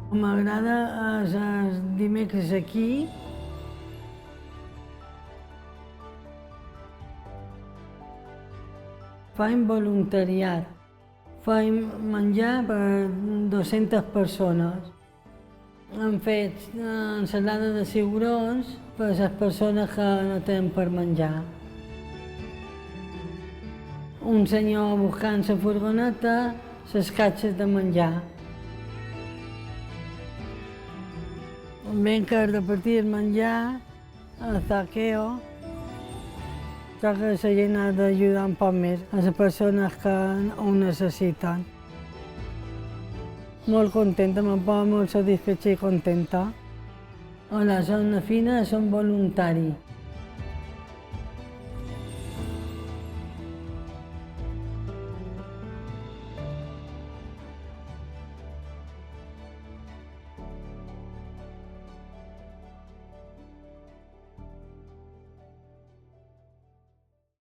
M'agrada els dimecres aquí. Faig voluntariat. Faig menjar per 200 persones. Hem fet ensalada de cigrons per a les persones que no tenen per menjar. Un senyor buscant la furgoneta, les caixes de menjar. Venc a repartir el menjar al saqueo, ja que la gent ha d'ajudar un poc més a les persones que ho necessiten. Molt contenta, me'n poso molt satisfeta i contenta. Hola, soc na Fina, soc voluntari.